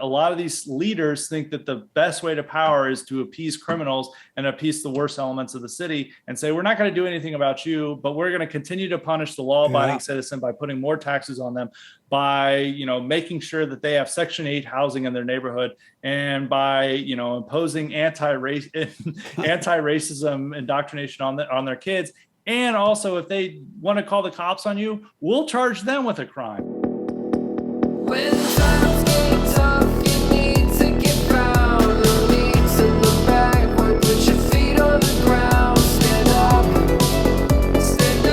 a lot of these leaders think that the best way to power is to appease criminals and appease the worst elements of the city and say, we're not going to do anything about you, but we're going to continue to punish the law-abiding citizen by putting more taxes on them, by, making sure that they have Section 8 housing in their neighborhood, and by, imposing anti-racism indoctrination on their kids. And also, if they want to call the cops on you, we'll charge them with a crime. When times get tough, you need to get proud. No need to look backward, put your feet on the ground. Stand up, stand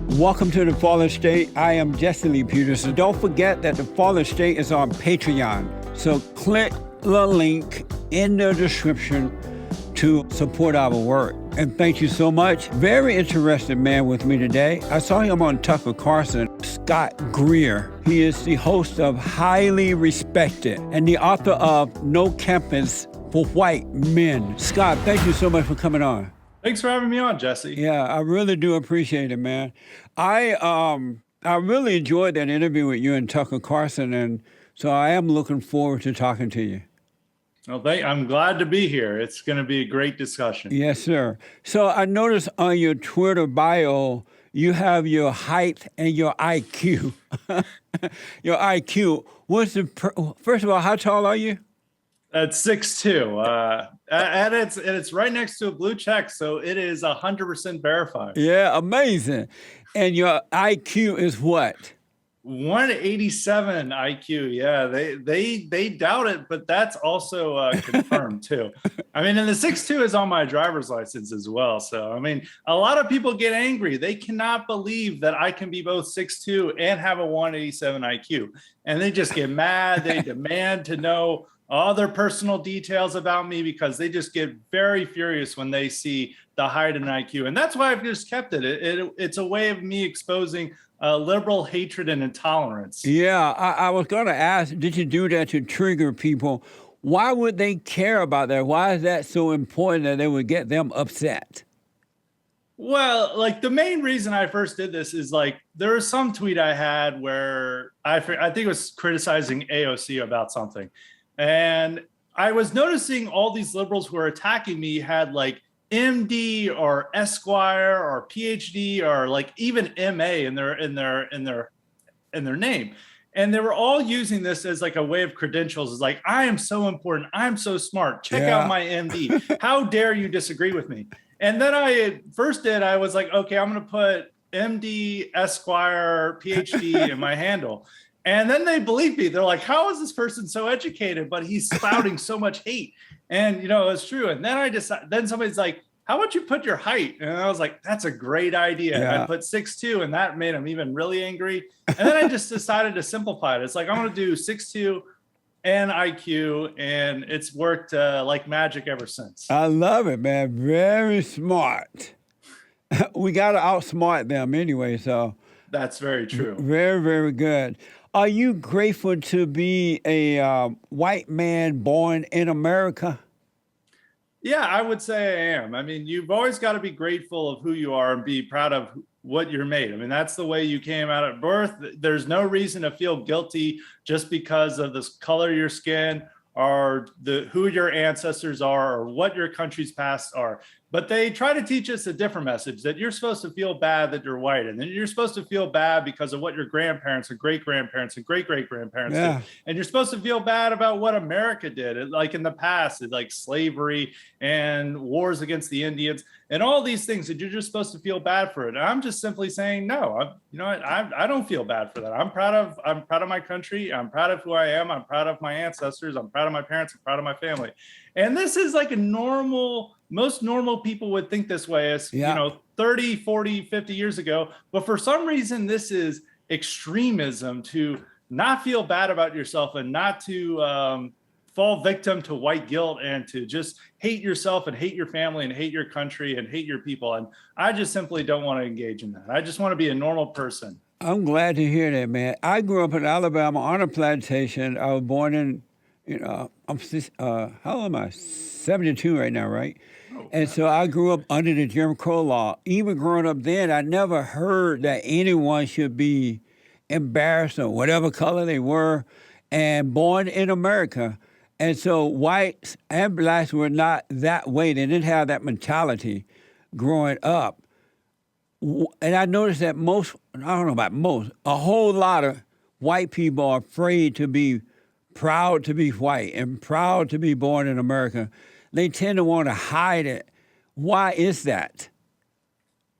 up. Welcome to The Fallen State. I am Jesse Lee Peterson. Don't forget that The Fallen State is on Patreon. So click the link in the description to support our work. And thank you so much. Very interesting man with me today. I saw him on Tucker Carlson, Scott Greer. He is the host of Highly Respected and the author of No Campus for White Men. Scott, thank you so much for coming on. Thanks for having me on, Jesse. Yeah, I really do appreciate it, man. I really enjoyed that interview with you and Tucker Carlson, and so I am looking forward to talking to you. Well, I'm glad to be here. It's going to be a great discussion. Yes, sir. So I noticed on your Twitter bio, you have your height and your IQ. Your IQ. First of all, how tall are you? At 6'2", and it's right next to a blue check, so it is 100% verified. Yeah, amazing. And your IQ is what? 187 IQ. Yeah, they doubt it, but that's also confirmed too. I mean, and the 6'2" is on my driver's license as well. So, I mean, a lot of people get angry. They cannot believe that I can be both 6'2" and have a 187 IQ. And they just get mad. They demand to know all their personal details about me because they just get very furious when they see the height and IQ. And that's why I've just kept it. It's a way of me exposing liberal hatred and intolerance. Yeah, I was going to ask, did you do that to trigger people? Why would they care about that? Why is that so important that they would get them upset? Well, like the main reason I first did this is like there was some tweet I had where I think it was criticizing AOC about something. And I was noticing all these liberals who were attacking me had like MD or Esquire or PhD or like even MA in their name. And they were all using this as like a way of credentials. It's like, I am so important. I'm so smart. Check out my MD. How dare you disagree with me? And then I was like, okay, I'm going to put MD, Esquire, PhD in my handle. And then they believe me. They're like, how is this person so educated, but he's spouting so much hate? And, it's true. And then somebody's like, how about you put your height? And I was like, that's a great idea. Yeah. And I put 6'2", and that made him even really angry. And then I just decided to simplify it. It's like, I'm going to do 6'2" and IQ, and it's worked like magic ever since. I love it, man. Very smart. We got to outsmart them anyway, so. That's very true. Very, very good. Are you grateful to be a white man born in America? Yeah, I would say I am. I mean, you've always got to be grateful of who you are and be proud of what you're made. I mean, that's the way you came out at birth. There's no reason to feel guilty just because of the color of your skin or who your ancestors are or what your country's past are. But they try to teach us a different message, that you're supposed to feel bad that you're white, and then you're supposed to feel bad because of what your grandparents and great-grandparents and great-great-grandparents did. And you're supposed to feel bad about what America did, like in the past, like slavery and wars against the Indians and all these things that you're just supposed to feel bad for it. And I'm just simply saying, no, I don't feel bad for that. I'm proud of my country. I'm proud of who I am. I'm proud of my ancestors. I'm proud of my parents. I'm proud of my family. And this is like most normal people would think this way as, 30, 40, 50 years ago. But for some reason, this is extremism to not feel bad about yourself and not to fall victim to white guilt and to just hate yourself and hate your family and hate your country and hate your people. And I just simply don't want to engage in that. I just want to be a normal person. I'm glad to hear that, man. I grew up in Alabama on a plantation. I was born in, how old am I? 72 right now, right? And so I grew up under the Jim Crow law. Even growing up then, I never heard that anyone should be embarrassed or whatever color they were, and born in America. And so whites and blacks were not that way. They didn't have that mentality growing up. And I noticed that I don't know about most, a whole lot of white people are afraid to be proud to be white and proud to be born in America. They tend to want to hide it. Why is that?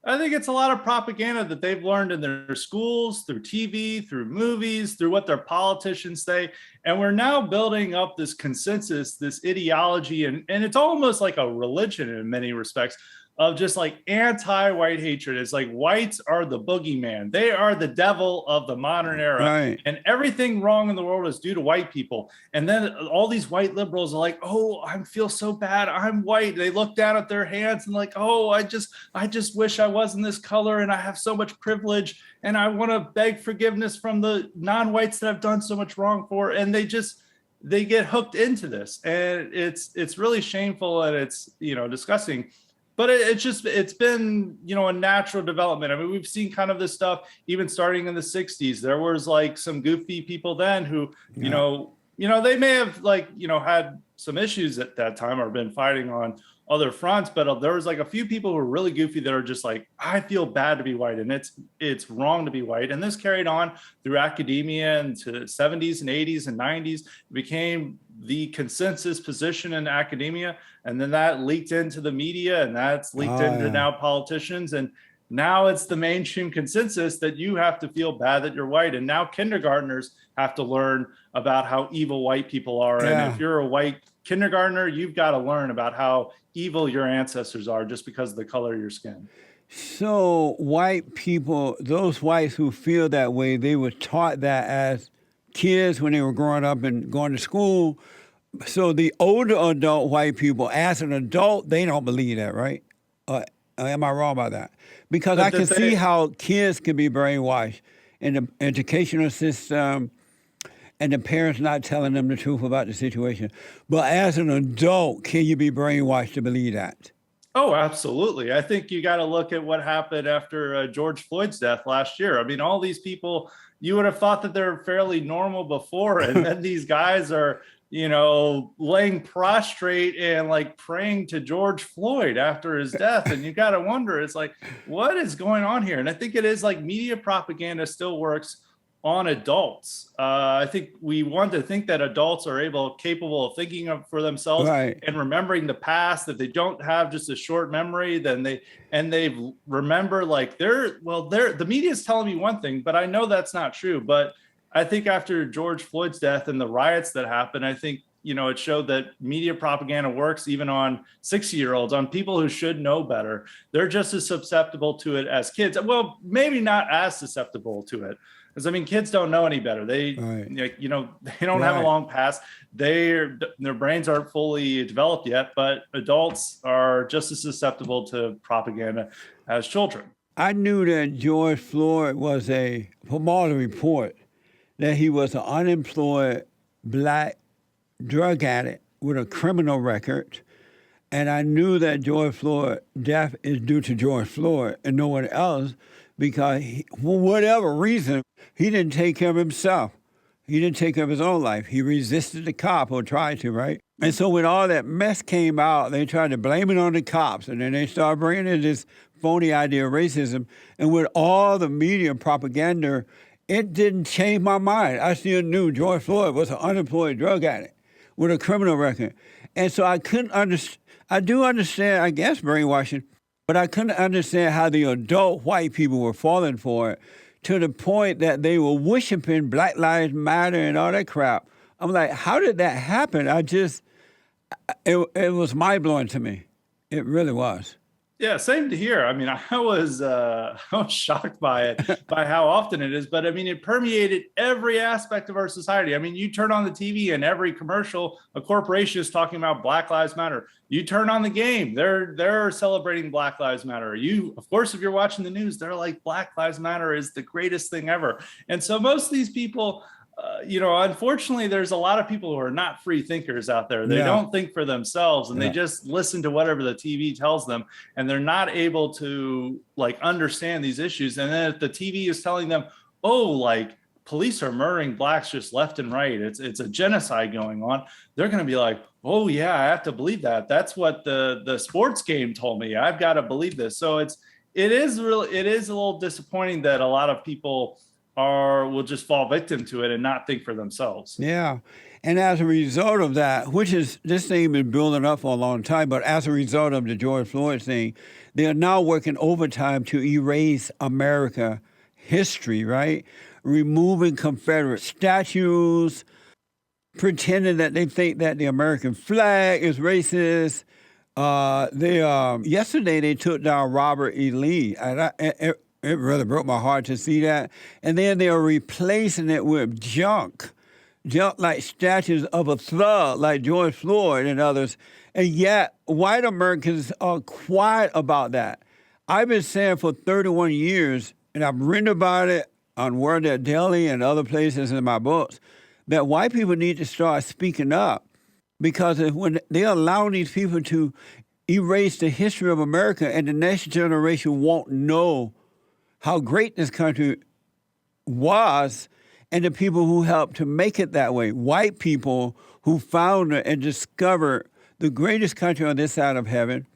I think it's a lot of propaganda that they've learned in their schools, through TV, through movies, through what their politicians say. And we're now building up this consensus, this ideology, and it's almost like a religion in many respects, of just like anti-white hatred. It's like whites are the boogeyman. They are the devil of the modern era. Right. And everything wrong in the world is due to white people. And then all these white liberals are like, oh, I feel so bad. I'm white. They look down at their hands and like, oh, I just wish I wasn't this color and I have so much privilege. And I want to beg forgiveness from the non-whites that I've done so much wrong for. And they get hooked into this. And it's really shameful and it's, disgusting. But it's been, a natural development. I mean, we've seen kind of this stuff even starting in the 60s. There was like some goofy people then who, they may have had some issues at that time or been fighting on other fronts, but there was like a few people who were really goofy that are just like, I feel bad to be white and it's wrong to be white. And this carried on through academia and to the 70s and 80s and 90s. It became the consensus position in academia. And then that leaked into the media and that's leaked into now politicians. And now it's the mainstream consensus that you have to feel bad that you're white. And now kindergartners have to learn about how evil white people are. Yeah. And if you're a white kindergartner, you've got to learn about how evil your ancestors are just because of the color of your skin. So white people, those whites who feel that way, they were taught that as kids when they were growing up and going to school. So the older adult white people, as an adult, they don't believe that, right? Am I wrong about that? Because I can see how kids can be brainwashed in the educational system and the parents not telling them the truth about the situation. But as an adult, can you be brainwashed to believe that? Oh, absolutely. I think you got to look at what happened after George Floyd's death last year. I mean, all these people, you would have thought that they're fairly normal before, and then these guys are, laying prostrate and like praying to George Floyd after his death. And you got to wonder, it's like, what is going on here? And I think it is like media propaganda still works on adults. I think we want to think that adults are capable of thinking for themselves, right, and remembering the past. That they don't have just a short memory, then they remember like the media is telling me one thing, but I know that's not true. But I think after George Floyd's death and the riots that happened, I think, it showed that media propaganda works even on 60-year-olds, on people who should know better. They're just as susceptible to it as kids. Well, maybe not as susceptible to it. Because I mean, kids don't know any better. They, right, they don't have a long past. Their brains aren't fully developed yet, but adults are just as susceptible to propaganda as children. I knew that George Floyd was from all the report, that he was an unemployed black drug addict with a criminal record. And I knew that George Floyd's death is due to George Floyd and no one else, because for whatever reason, he didn't take care of himself. He didn't take care of his own life. He resisted the cop, or tried to, right? And so when all that mess came out, they tried to blame it on the cops, and then they started bringing in this phony idea of racism. And with all the media propaganda, it didn't change my mind. I still knew George Floyd was an unemployed drug addict with a criminal record. And so I couldn't understand. I do understand, I guess, brainwashing, but I couldn't understand how the adult white people were falling for it, to the point that they were worshiping Black Lives Matter and all that crap. I'm like, how did that happen? It was mind-blowing to me. It really was. Yeah, same to here. I mean, I was shocked by it, by how often it is. But I mean, it permeated every aspect of our society. I mean, you turn on the TV and every commercial, a corporation is talking about Black Lives Matter. You turn on the game, they're celebrating Black Lives Matter. Of course, if you're watching the news, they're like, Black Lives Matter is the greatest thing ever. And so most of these people, unfortunately, there's a lot of people who are not free thinkers out there. They don't think for themselves, and they just listen to whatever the TV tells them, and they're not able to like understand these issues. And then if the TV is telling them, oh, like police are murdering blacks just left and right. It's a genocide going on. They're going to be like, oh yeah, I have to believe that. That's what the sports game told me. I've got to believe this. So it is a little disappointing that a lot of people will just fall victim to it and not think for themselves. Yeah. And as a result of that, this thing been building up for a long time, but as a result of the George Floyd thing, they are now working overtime to erase America history, right? Removing Confederate statues, pretending that they think that the American flag is racist. Yesterday they took down Robert E. Lee, and it really broke my heart to see that. And then they are replacing it with junk like statues of a thug like George Floyd and others. And yet white Americans are quiet about that. I've been saying for 31 years, and I've written about it on Word That Daily and other places in my books, that white people need to start speaking up, because when they allow these people to erase the history of America, and the next generation won't know how great this country was and the people who helped to make it that way. White people who founded and discovered the greatest country on this side of heaven,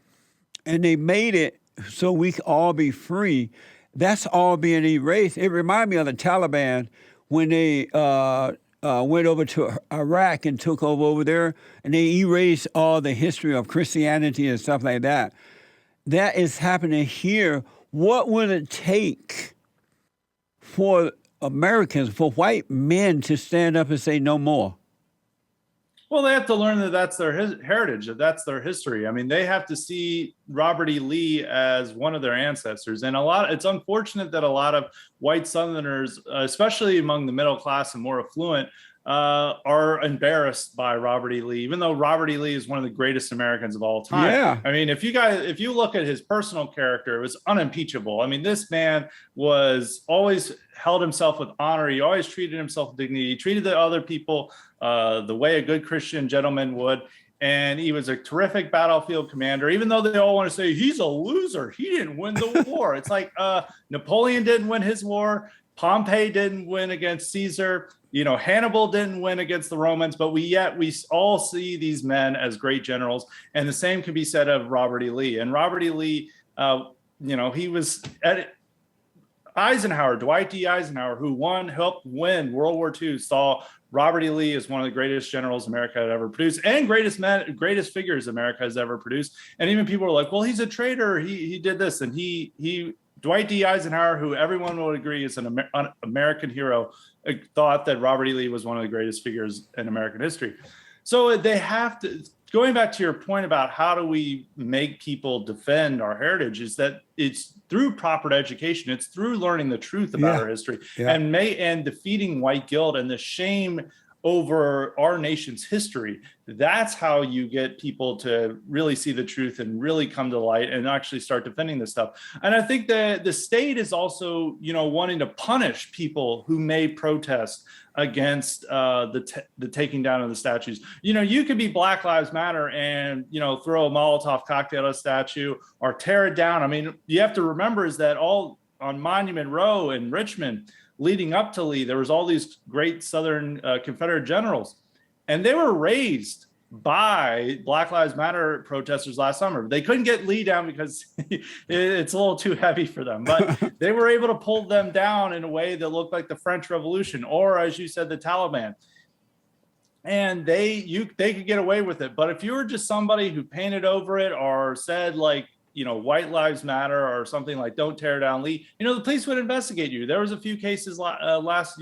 and they made it so we can all be free. That's all being erased. It reminded me of the Taliban when they went over to Iraq and took over there, and they erased all the history of Christianity and stuff like that. That is happening here. What would it take for Americans, for white men to stand up and say no more? Well, they have to learn that that's their heritage, that that's their history. I mean, they have to see Robert E. Lee as one of their ancestors. And it's unfortunate that a lot of white Southerners, especially among the middle class and more affluent, are embarrassed by Robert E. Lee, even though Robert E. Lee is one of the greatest Americans of all time. Yeah. I mean, if you look at his personal character, it was unimpeachable. I mean, this man was always held himself with honor. He always treated himself with dignity. He treated the other people the way a good Christian gentleman would. And he was a terrific battlefield commander, even though they all want to say he's a loser. He didn't win the war. It's like Napoleon didn't win his war. Pompey didn't win against Caesar. Hannibal didn't win against the Romans, but we all see these men as great generals. And the same can be said of Robert E. Lee. And Robert E. Lee, he was at Eisenhower, Dwight D. Eisenhower, who helped win World War II, saw Robert E. Lee as one of the greatest generals America had ever produced, and greatest figures America has ever produced. And even people were like, well, he's a traitor. He did this. And Dwight D. Eisenhower, who everyone would agree is an American hero, thought that Robert E. Lee was one of the greatest figures in American history. So they have to, going back to your point about how do we make people defend our heritage, is that it's through proper education. It's through learning the truth about our history and defeating white guilt and the shame over our nation's history. That's how you get people to really see the truth and really come to light and actually start defending this stuff. And I think that the state is also, wanting to punish people who may protest against the taking down of the statues. You could be Black Lives Matter and, throw a Molotov cocktail at a statue or tear it down. I mean, you have to remember is that all on Monument Row in Richmond, leading up to Lee, there was all these great Southern Confederate generals, and they were raised by Black Lives Matter protesters last summer. They couldn't get Lee down because it's a little too heavy for them, but they were able to pull them down in a way that looked like the French Revolution, or as you said, the Taliban. And they could get away with it. But if you were just somebody who painted over it or said like, White Lives Matter or something like don't tear down Lee, the police would investigate you. There was a few cases last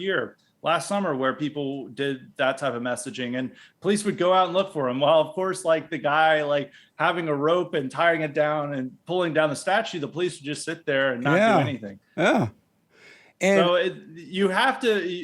summer where people did that type of messaging and police would go out and look for him. Well, of course, like the guy, like having a rope and tying it down and pulling down the statue, the police would just sit there and not do anything. Yeah. And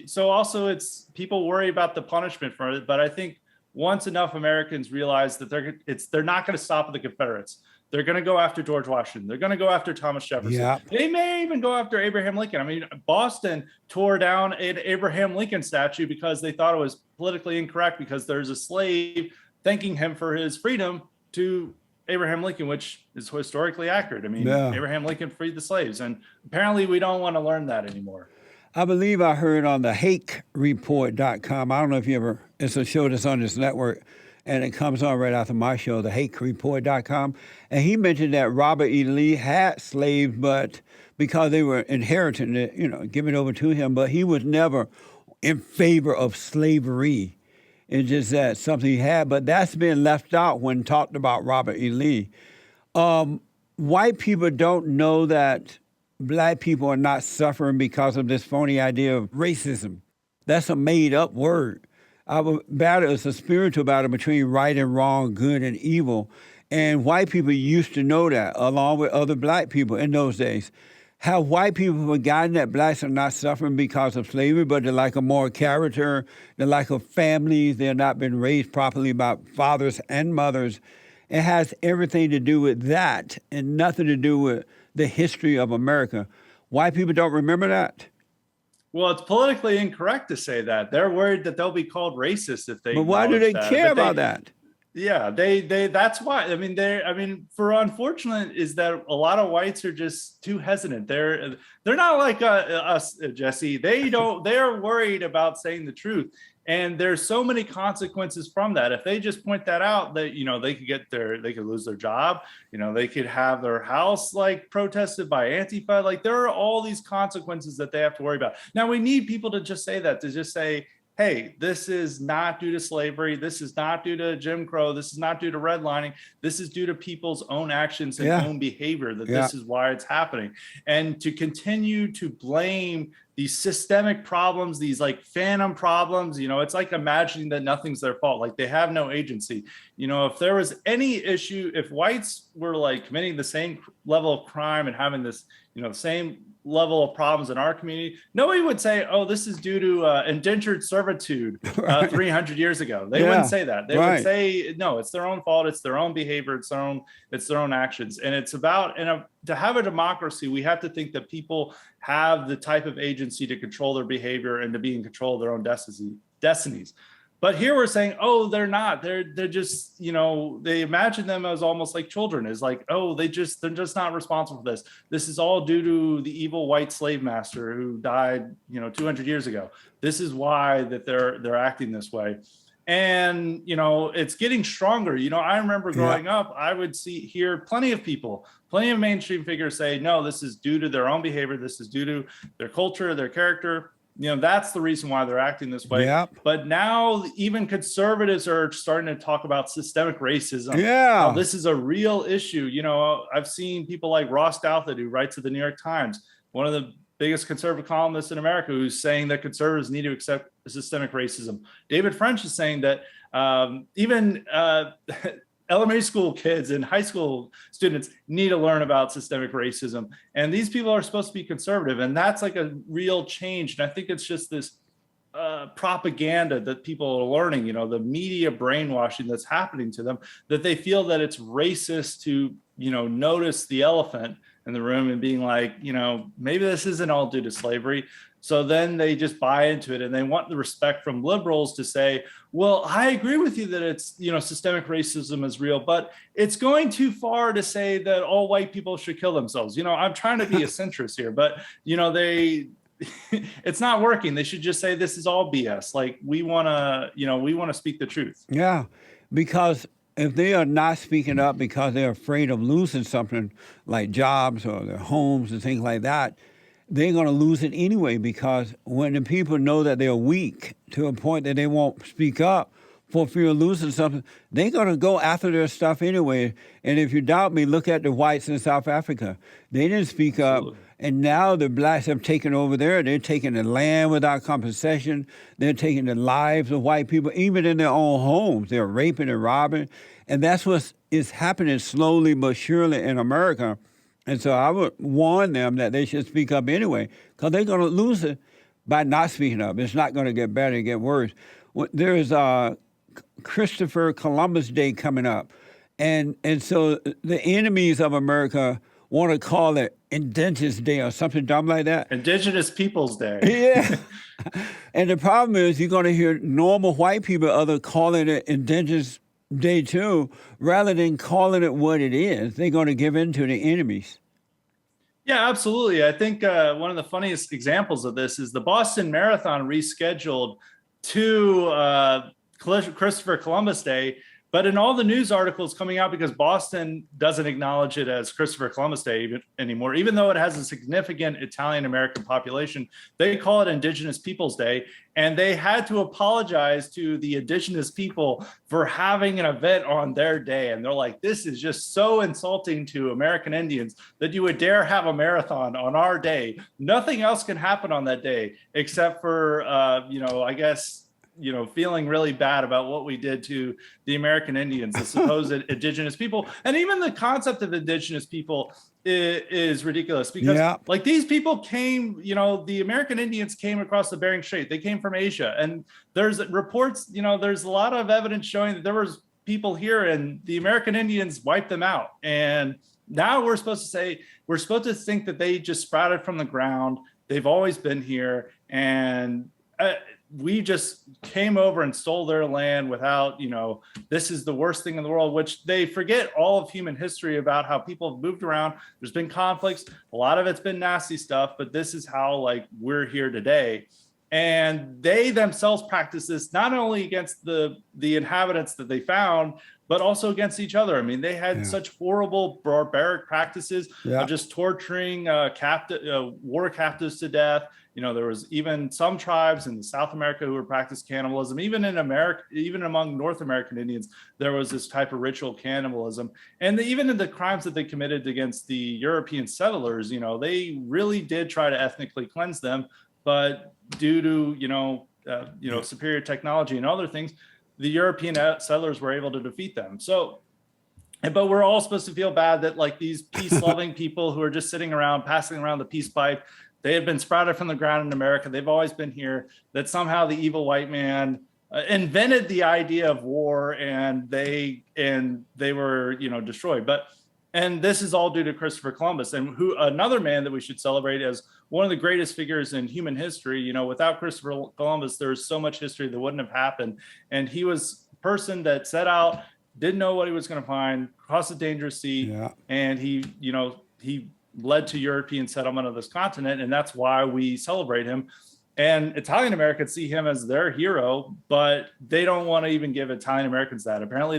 so also it's people worry about the punishment for it. But I think once enough Americans realize that they're not going to stop at the Confederates. They're going to go after George Washington. They're going to go after Thomas Jefferson. Yeah. They may even go after Abraham Lincoln. I mean, Boston tore down an Abraham Lincoln statue because they thought it was politically incorrect because there's a slave thanking him for his freedom to Abraham Lincoln, which is historically accurate. I mean, Abraham Lincoln freed the slaves, and apparently we don't want to learn that anymore. I believe I heard on the hakereport.com. I don't know if you ever, it's a show that's on this network, and it comes on right after my show, the hakereport.com. And he mentioned that Robert E. Lee had slaves, but because they were inheriting it, given over to him, but he was never in favor of slavery. It's just that something he had, but that's been left out when talked about Robert E. Lee. White people don't know that black people are not suffering because of this phony idea of racism. That's a made-up word. Our battle is a spiritual battle between right and wrong, good and evil. And white people used to know that, along with other black people in those days. Have white people forgotten that blacks are not suffering because of slavery, but they're like a moral character, they're like a families, they're not been raised properly by fathers and mothers. It has everything to do with that and nothing to do with the history of America. White people don't remember that. Well, it's politically incorrect to say that. They're worried that they'll be called racist if they. But why do they care about that? Yeah, they that's why. I mean, for unfortunate is that a lot of whites are just too hesitant. They're not like us, Jesse. They are worried about saying the truth. And there's so many consequences from that. If they just point that out, that they could lose their job, they could have their house like protested by Antifa. Like there are all these consequences that they have to worry about. Now we need people to just say that, to just say, hey, this is not due to slavery. This is not due to Jim Crow. This is not due to redlining. This is due to people's own actions and own behavior, that this is why it's happening. And to continue to blame these systemic problems, these like phantom problems, it's like imagining that nothing's their fault, like they have no agency. If there was any issue, if whites were like committing the same level of crime and having this, same level of problems in our community, nobody would say, oh, this is due to indentured servitude 300 years ago. They wouldn't say that. They would say, no, it's their own fault. It's their own behavior. It's their own actions. And it's about, to have a democracy, we have to think that people have the type of agency to control their behavior and to be in control of their own destinies. But here we're saying, oh, they're not. They're just, they imagine them as almost like children. Is like, oh, they're just not responsible for this. This is all due to the evil white slave master who died, 200 years ago. This is why that they're acting this way. And, it's getting stronger. I remember growing up, I would hear plenty of mainstream figures say, no, this is due to their own behavior. This is due to their culture, their character. That's the reason why they're acting this way. Yep. But now even conservatives are starting to talk about systemic racism. Yeah. This is a real issue. I've seen people like Ross Douthat, who writes at the New York Times, one of the biggest conservative columnists in America, who's saying that conservatives need to accept systemic racism. David French is saying that even elementary school kids and high school students need to learn about systemic racism. And these people are supposed to be conservative. And that's like a real change. And I think it's just this propaganda that people are learning, the media brainwashing that's happening to them, that they feel that it's racist to, notice the elephant in the room and being like, maybe this isn't all due to slavery. So then they just buy into it, and they want the respect from liberals to say, well, I agree with you that it's, systemic racism is real, but it's going too far to say that all white people should kill themselves. I'm trying to be a centrist here, but, it's not working. They should just say this is all BS. Like we want to speak the truth. Yeah, because if they are not speaking up because they're afraid of losing something like jobs or their homes and things like that, they're going to lose it anyway, because when the people know that they're weak to a point that they won't speak up for fear of losing something, they're going to go after their stuff anyway. And if you doubt me, look at the whites in South Africa. They didn't speak up. And now the blacks have taken over there. They're taking the land without compensation. They're taking the lives of white people, even in their own homes. They're raping and robbing. And that's what is happening slowly but surely in America. And so I would warn them that they should speak up anyway, because they're going to lose it by not speaking up. It's not going to get better, it get worse. There is Christopher Columbus Day coming up. And so the enemies of America want to call it Indigenous Day or something dumb like that. Indigenous Peoples Day. Yeah. And the problem is you're going to hear normal white people calling it Indigenous Day too, rather than calling it what it is. They're going to give in to the enemies. Yeah, absolutely. I think one of the funniest examples of this is the Boston Marathon rescheduled to Christopher Columbus Day. But in all the news articles coming out, because Boston doesn't acknowledge it as Christopher Columbus Day anymore, even though it has a significant Italian American population, they call it Indigenous Peoples Day. And they had to apologize to the indigenous people for having an event on their day. And they're like, this is just so insulting to American Indians that you would dare have a marathon on our day. Nothing else can happen on that day except for, I guess, feeling really bad about what we did to the American Indians, the supposed indigenous people. And even the concept of indigenous people is ridiculous because like these people came, the American Indians came across the Bering Strait. They came from Asia. And there's reports, there's a lot of evidence showing that there was people here and the American Indians wiped them out. And now we're supposed to think that they just sprouted from the ground. They've always been here. And we just came over and stole their land without, this is the worst thing in the world, which they forget all of human history about how people have moved around. There's been conflicts. A lot of it's been nasty stuff, but this is how we're here today. And they themselves practice this not only against the inhabitants that they found, but also against each other. I mean, they had such horrible barbaric practices of just torturing war captives to death. There was even some tribes in South America who were practiced cannibalism. Even in America, even among North American Indians, there was this type of ritual cannibalism. And even in the crimes that they committed against the European settlers, they really did try to ethnically cleanse them. But due to, superior technology and other things, the European settlers were able to defeat them. So, but we're all supposed to feel bad that these peace-loving people who are just sitting around, passing around the peace pipe, they have been sprouted from the ground in America. They've always been here, that somehow the evil white man invented the idea of war and they were, destroyed. And this is all due to Christopher Columbus, and another man that we should celebrate as one of the greatest figures in human history. Without Christopher Columbus, there's so much history that wouldn't have happened. And he was a person that set out, didn't know what he was going to find, crossed a dangerous sea, and he led to European settlement of this continent. And that's why we celebrate him. And Italian Americans see him as their hero, but they don't want to even give Italian Americans that. Apparently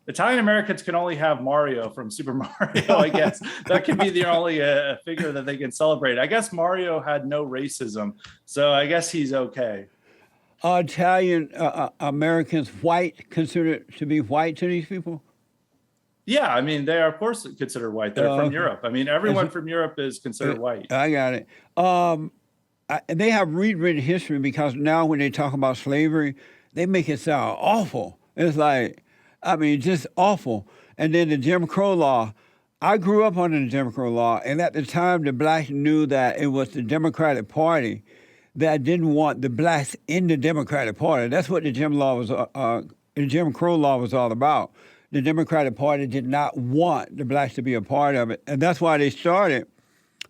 Italian Americans can only have Mario from Super Mario, I guess. That can be the only figure that they can celebrate. I guess Mario had no racism, so I guess he's okay. Are Italian Americans considered to be white to these people? Yeah, I mean, they are, of course, considered white. They're from Europe. I mean, everyone from Europe is considered white. I got it. They have rewritten history because now when they talk about slavery, they make it sound awful. It's just awful. And then the Jim Crow law. I grew up under the Jim Crow law, and at the time, the blacks knew that it was the Democratic Party that didn't want the blacks in the Democratic Party. That's what the Jim Crow law was all about. The Democratic Party did not want the blacks to be a part of it, and that's why they started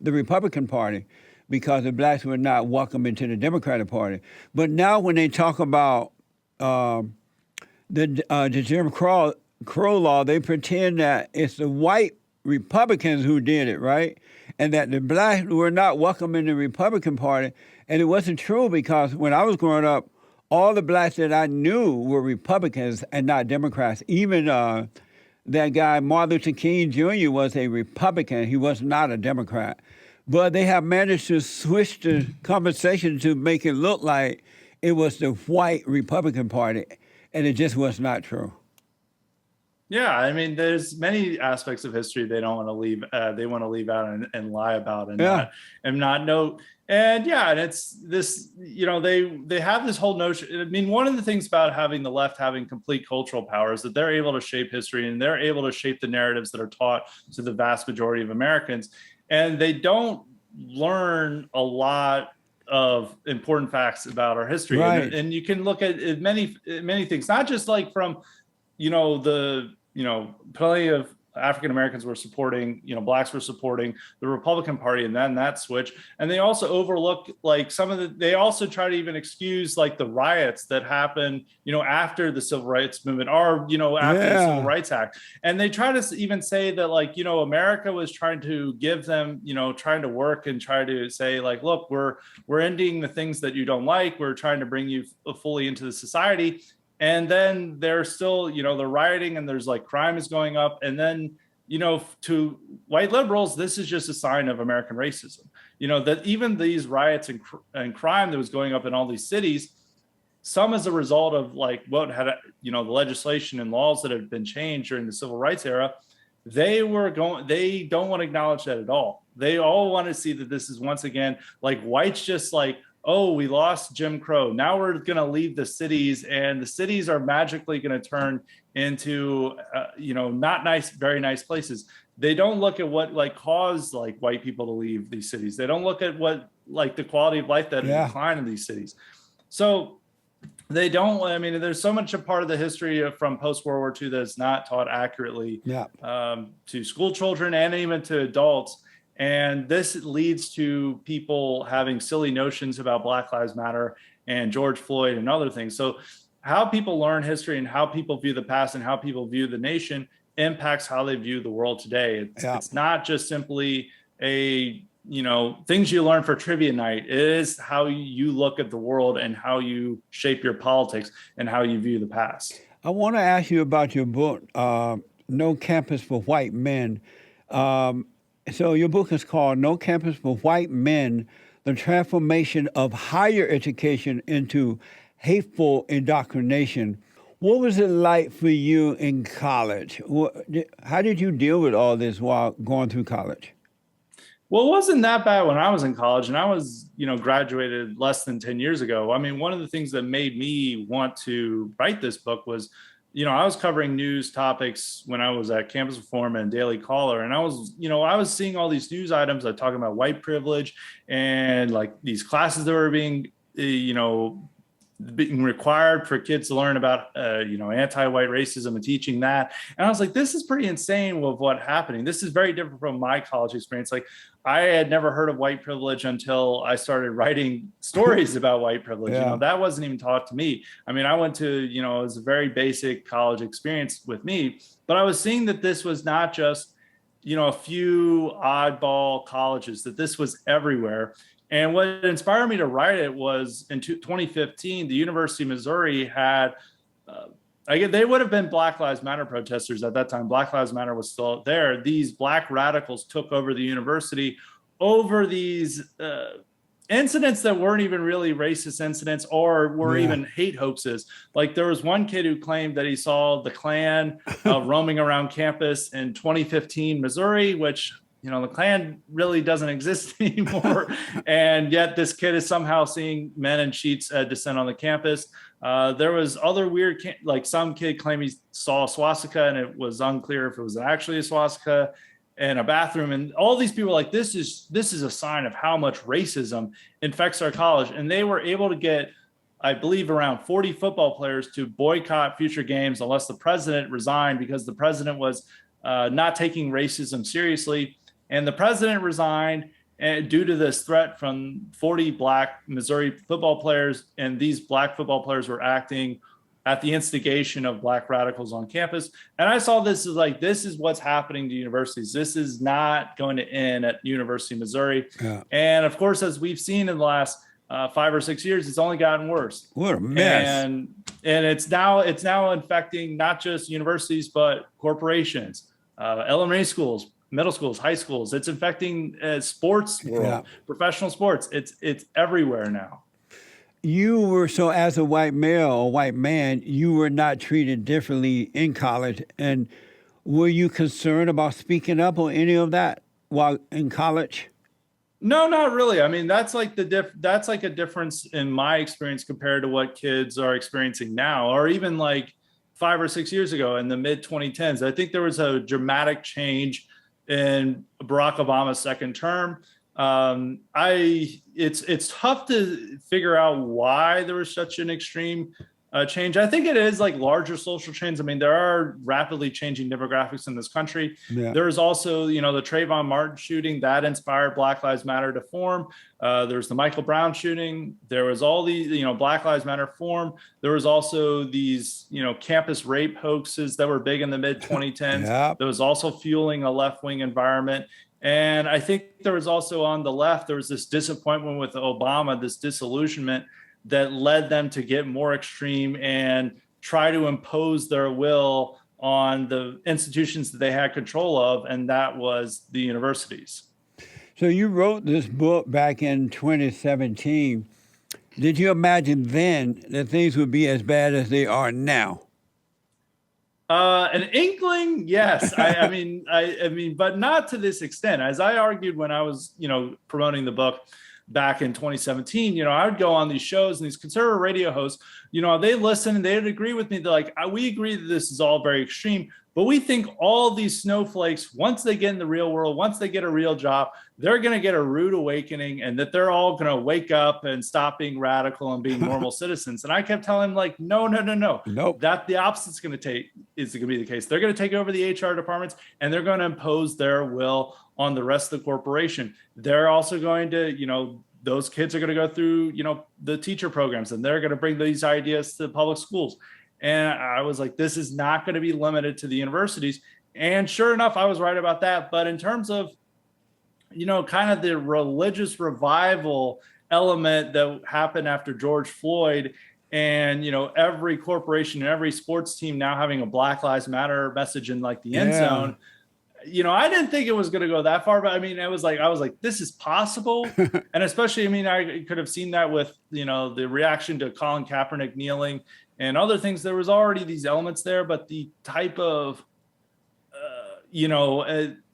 the Republican Party, because the blacks were not welcome into the Democratic Party. But now when they talk about the Jim Crow law, they pretend that it's the white Republicans who did it, right? And that the blacks were not welcome in the Republican Party. And it wasn't true, because when I was growing up, all the blacks that I knew were Republicans and not Democrats. Even that guy, Martin Luther King Jr., was a Republican. He was not a Democrat. But they have managed to switch the conversation to make it look like it was the white Republican Party, and it just was not true. Yeah, I mean, there's many aspects of history they don't want to leave. They want to leave out and lie about and not know. And and it's this. They have this whole notion. I mean, one of the things about having the left having complete cultural power is that they're able to shape history and they're able to shape the narratives that are taught to the vast majority of Americans. And they don't learn a lot of important facts about our history. Right. And you can look at many things, not just from, plenty of African Americans were supporting, blacks were supporting the Republican Party, and then that switch. And they also overlook like they also try to even excuse like the riots that happened, after the Civil Rights Movement, or, after the Civil Rights Act. And they try to even say that like, America was trying to give them, trying to work and try to say like, look, we're ending the things that you don't like. We're trying to bring you fully into the society. And then there's still, the rioting, and there's like crime is going up. And then, to white liberals, this is just a sign of American racism. That even these riots and crime that was going up in all these cities, some as a result of like what had, the legislation and laws that had been changed during the civil rights era, they don't want to acknowledge that at all. They all want to see that this is once again, like whites just like, oh, we lost Jim Crow. Now we're going to leave the cities, and the cities are magically going to turn into, not nice, very nice places. They don't look at what like caused like white people to leave these cities. They don't look at what like the quality of life that declined in these cities. So they don't. I mean, there's so much a part of the history from post World War II that's not taught accurately to school children and even to adults. And this leads to people having silly notions about Black Lives Matter and George Floyd and other things. So how people learn history and how people view the past and how people view the nation impacts how they view the world today. It's not just simply things you learn for trivia night. It is how you look at the world and how you shape your politics and how you view the past. I want to ask you about your book, No Campus for White Men. So your book is called No Campus for White Men, The Transformation of Higher Education into Hateful Indoctrination. What was it like for you in college? How did you deal with all this while going through college? Well, it wasn't that bad when I was in college, and I was, graduated less than 10 years ago. I mean, one of the things that made me want to write this book was, I was covering news topics when I was at Campus Reform and Daily Caller, and I was seeing all these news items that talking about white privilege and like these classes that were being required for kids to learn about, anti-white racism and teaching that. And I was like, this is pretty insane with what's happening. This is very different from my college experience. Like I had never heard of white privilege until I started writing stories about white privilege. That wasn't even taught to me. I mean, I went to, it was a very basic college experience with me, but I was seeing that this was not just, a few oddball colleges, that this was everywhere. And what inspired me to write it was in 2015, the University of Missouri had, they would have been Black Lives Matter protesters at that time. Black Lives Matter was still there. These Black radicals took over the university over these incidents that weren't even really racist incidents or were even hate hoaxes. Like there was one kid who claimed that he saw the Klan roaming around campus in 2015 Missouri, which the Klan really doesn't exist anymore. And yet this kid is somehow seeing men in sheets descend on the campus. There was other weird, like some kid claimed he saw a swastika and it was unclear if it was actually a swastika in a bathroom. And all these people were like, this is a sign of how much racism infects our college. And they were able to get, I believe, around 40 football players to boycott future games unless the president resigned, because the president was not taking racism seriously. And the president resigned due to this threat from 40 Black Missouri football players. And these Black football players were acting at the instigation of Black radicals on campus. And I saw this as like, this is what's happening to universities. This is not going to end at University of Missouri. Yeah. And of course, as we've seen in the last 5 or 6 years, it's only gotten worse. What a mess. And it's now infecting not just universities, but corporations, elementary schools, middle schools, high schools. It's affecting sports world, professional sports. It's everywhere now. So as a white male or white man, you were not treated differently in college. And were you concerned about speaking up or any of that while in college? No, not really. I mean, that's like a difference in my experience compared to what kids are experiencing now, or even like 5 or 6 years ago in the mid 2010s. I think there was a dramatic change in Barack Obama's second term. It's tough to figure out why there was such an extreme change. I think it is like larger social change. I mean, there are rapidly changing demographics in this country. Yeah. There's also, the Trayvon Martin shooting that inspired Black Lives Matter to form. There's the Michael Brown shooting. There was all these, Black Lives Matter form. There was also these, campus rape hoaxes that were big in the mid 2010s. Yeah. That was also fueling a left-wing environment. And I think there was also on the left, there was this disappointment with Obama, this disillusionment that led them to get more extreme and try to impose their will on the institutions that they had control of, and that was the universities. So you wrote this book back in 2017. Did you imagine then that things would be as bad as they are now? An inkling, yes. I mean, but not to this extent. As I argued when I was, promoting the book back in 2017, I would go on these shows and these conservative radio hosts, they listen and they'd agree with me. They're like, we agree that this is all very extreme, but we think all these snowflakes, once they get in the real world, once they get a real job, they're going to get a rude awakening and that they're all going to wake up and stop being radical and being normal citizens. And I kept telling them like, no. Nope. That the opposite is going to be the case. They're going to take over the HR departments and they're going to impose their will on the rest of the corporation. They're also going to, those kids are going to go through, the teacher programs and they're going to bring these ideas to the public schools. And I was like, this is not going to be limited to the universities. And sure enough, I was right about that. But in terms of, kind of the religious revival element that happened after George Floyd and, every corporation and every sports team now having a Black Lives Matter message in like the end zone, I didn't think it was going to go that far, but I mean, I was like, this is possible. And especially, I could have seen that with, the reaction to Colin Kaepernick kneeling and other things. There was already these elements there, but the type of,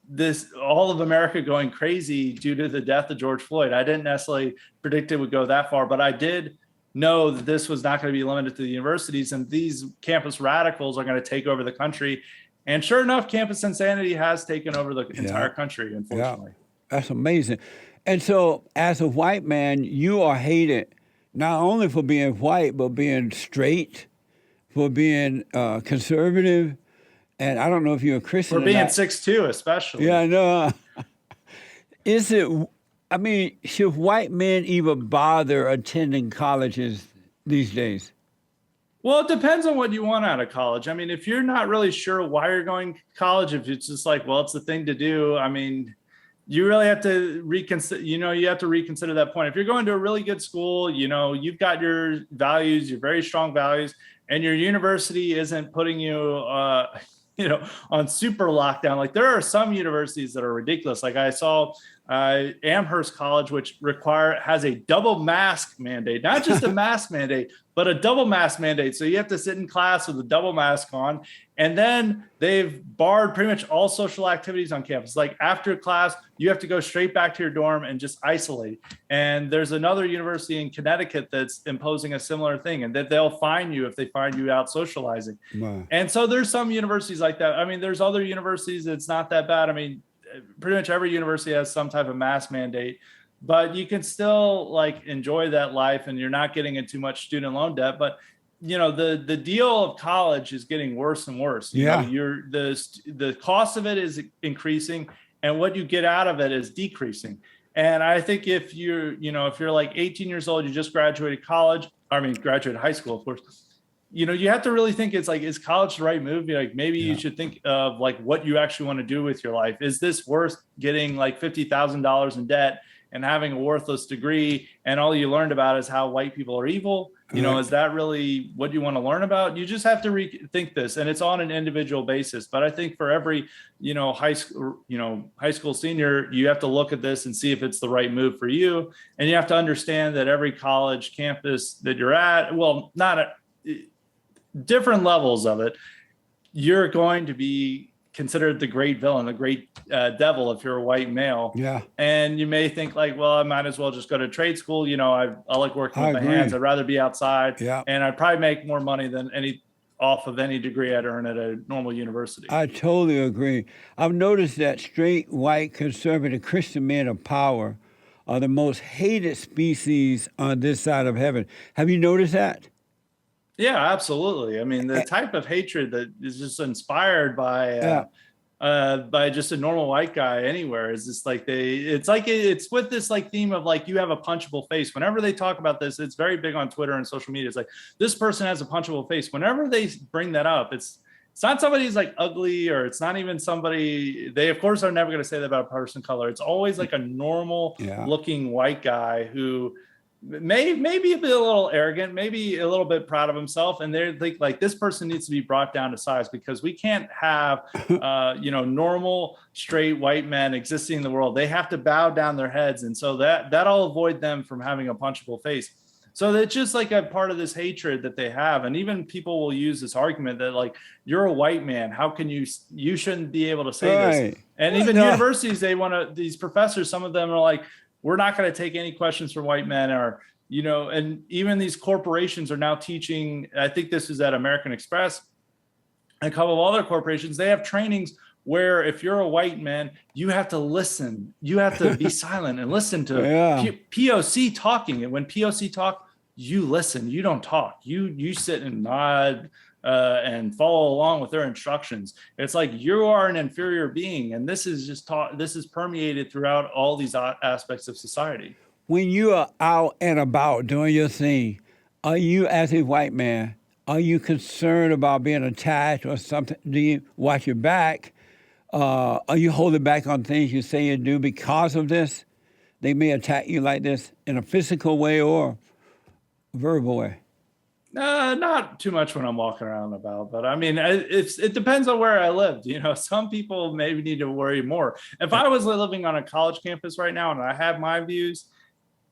this all of America going crazy due to the death of George Floyd, I didn't necessarily predict it would go that far, but I did know that this was not going to be limited to the universities and these campus radicals are going to take over the country. And sure enough, campus insanity has taken over the entire country, unfortunately. Yeah. That's amazing. And so as a white man, you are hated not only for being white, but being straight, for being conservative. And I don't know if you're a Christian. For being 6'2", especially. Yeah, I know. Should white men even bother attending colleges these days? Well, it depends on what you want out of college. I mean, if you're not really sure why you're going to college, if it's just like, well, it's the thing to do. I mean, you really have to reconsider, you have to reconsider that point. If you're going to a really good school, you've got your values, your very strong values, and your university isn't putting you, on super lockdown. Like there are some universities that are ridiculous. Like I saw Amherst College, which has a double mask mandate, not just a mask mandate, but a double mask mandate. So you have to sit in class with a double mask on. And then they've barred pretty much all social activities on campus. Like after class, you have to go straight back to your dorm and just isolate. And there's another university in Connecticut that's imposing a similar thing, and that they'll fine you if they find you out socializing. Wow. And so there's some universities like that. I mean, there's other universities that's not that bad. I mean, pretty much every university has some type of mask mandate, but you can still like enjoy that life and you're not getting in too much student loan debt. But the deal of college is getting worse and worse. The cost of it is increasing and what you get out of it is decreasing. And I think if you're like 18 years old, you just graduated high school, of course, you have to really think it's like, is college the right move? Like maybe you should think of like what you actually want to do with your life. Is this worth getting like $50,000 in debt and having a worthless degree and all you learned about is how white people are evil? Is that really what you want to learn about? You just have to rethink this, and it's on an individual basis. But I think for every, high school senior, you have to look at this and see if it's the right move for you. And you have to understand that every college campus that you're at, well, not at different levels of it, you're going to be considered the great villain, the great devil if you're a white male. Yeah. And you may think like, well, I might as well just go to trade school. I like working with my hands. I'd rather be outside. Yeah. And I'd probably make more money than off of any degree I'd earn at a normal university. I totally agree. I've noticed that straight, white, conservative Christian men of power are the most hated species on this side of heaven. Have you noticed that? Yeah, absolutely. I mean, the type of hatred that is just inspired Yeah. by just a normal white guy anywhere is just like it's with this like theme of like you have a punchable face. Whenever they talk about this, it's very big on Twitter and social media. It's like this person has a punchable face. Whenever they bring that up, it's not somebody who's like ugly, or it's not even somebody, they of course are never going to say that about a person of color. It's always like a normal Yeah. looking white guy who maybe a little arrogant, maybe a little bit proud of himself, and they're like this person needs to be brought down to size, because we can't have normal straight white men existing in the world. They have to bow down their heads, and so that'll avoid them from having a punchable face. So it's just like a part of this hatred that they have. And even people will use this argument that like, you're a white man, how can you shouldn't be able to say Right. this. And even universities, they want to, these professors, some of them are like, we're not going to take any questions from white men, or, and even these corporations are now teaching, I think this is at American Express, and a couple of other corporations, they have trainings where if you're a white man, you have to listen, you have to be silent and listen to POC talking. And when POC talk, you listen, you don't talk, you sit and nod and follow along with their instructions. It's like you are an inferior being, and this is just taught, this is permeated throughout all these aspects of society. When you are out and about doing your thing, are you, as a white man, are you concerned about being attacked or something? Do you watch your back? Are you holding back on things you say and do because of this? They may attack you like this in a physical way or verbal way. Not too much when I'm walking around about, but I mean, it depends on where I lived. Some people maybe need to worry more. If I was living on a college campus right now and I had my views,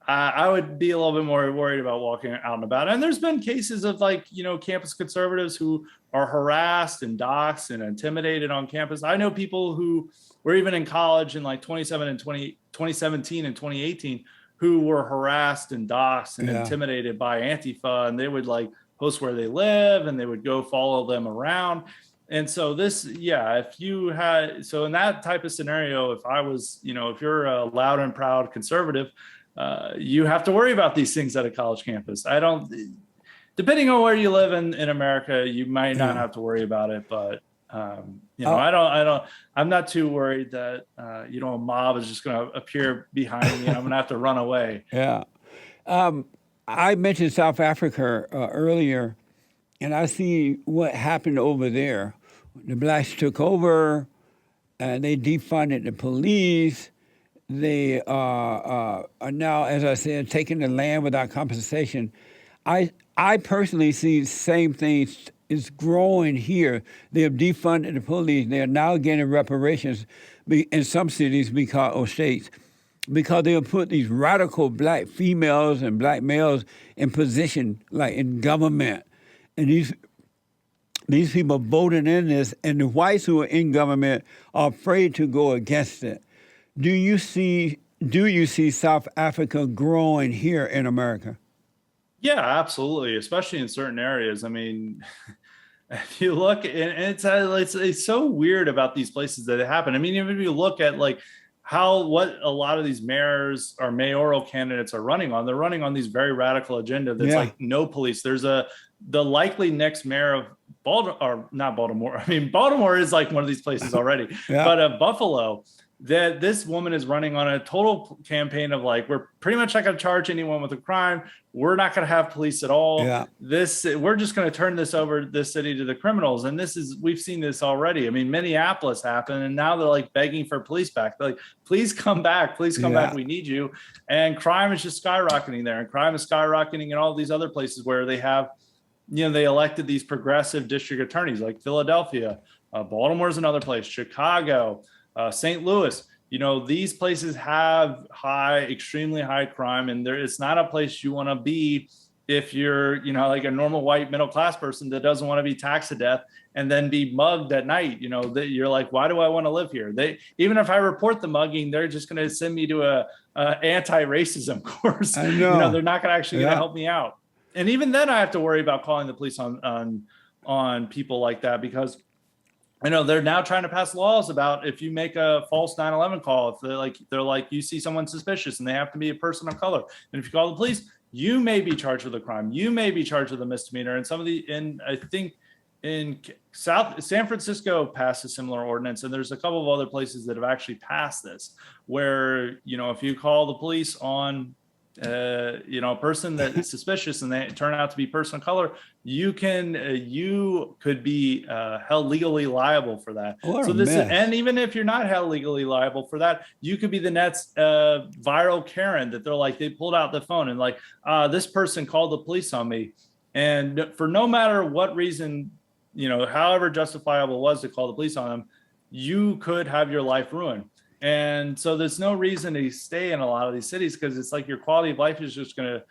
I would be a little bit more worried about walking out and about. And there's been cases of like, campus conservatives who are harassed and doxxed and intimidated on campus. I know people who were even in college in like 2017 and 2018 who were harassed and doxxed and intimidated by Antifa, and they would like post where they live and they would go follow them around. And so if you had, so in that type of scenario, if I was, if you're a loud and proud conservative, you have to worry about these things at a college campus. Depending on where you live in America, you might not have to worry about it, but I'm not too worried that, a mob is just going to appear behind me and I'm going to have to run away. Yeah. I mentioned South Africa earlier, and I see what happened over there. The blacks took over, and they defunded the police. They are now, as I said, taking the land without compensation. I personally see the same things is growing here. They have defunded the police. They are now getting reparations in some cities or states because they have put these radical black females and black males in position, like in government. And these people voted in this, and the whites who are in government are afraid to go against it. Do you see South Africa growing here in America? Yeah, absolutely, especially in certain areas. I mean, if you look, and it's so weird about these places that it happen. I mean, even if you look at like what a lot of these mayors or mayoral candidates are running on, they're running on these very radical agenda that's like no police. There's the likely next mayor of Baltimore, or not Baltimore. I mean, Baltimore is like one of these places already, but Buffalo, that this woman is running on a total campaign of like, we're pretty much not going to charge anyone with a crime. We're not going to have police at all. We're just going to turn this city to the criminals. And we've seen this already. I mean, Minneapolis happened, and now they're like begging for police back. They're like, please come back. Please come back. We need you. And crime is just skyrocketing there. And crime is skyrocketing in all these other places where they have, they elected these progressive district attorneys like Philadelphia, Baltimore is another place, Chicago, St. Louis. These places have extremely high crime, and it's not a place you want to be if you're, like a normal white middle-class person that doesn't want to be taxed to death and then be mugged at night. That you're like, why do I want to live here? Even if I report the mugging, they're just going to send me to a anti-racism course. I know. They're not going to actually help me out. And even then I have to worry about calling the police on people like that, because they're now trying to pass laws about if you make a false 911 call, if they're like, you see someone suspicious and they have to be a person of color, and if you call the police, you may be charged with a crime. You may be charged with a misdemeanor. And I think in San Francisco passed a similar ordinance, and there's a couple of other places that have actually passed this, where, if you call the police on a person that is suspicious and they turn out to be a person of color, you could be held legally liable for that. And even if you're not held legally liable for that, you could be the next viral Karen that they pulled out the phone and this person called the police on me, and for no matter what reason, however justifiable it was to call the police on them, you could have your life ruined. And so there's no reason to stay in a lot of these cities, because it's your quality of life is just going to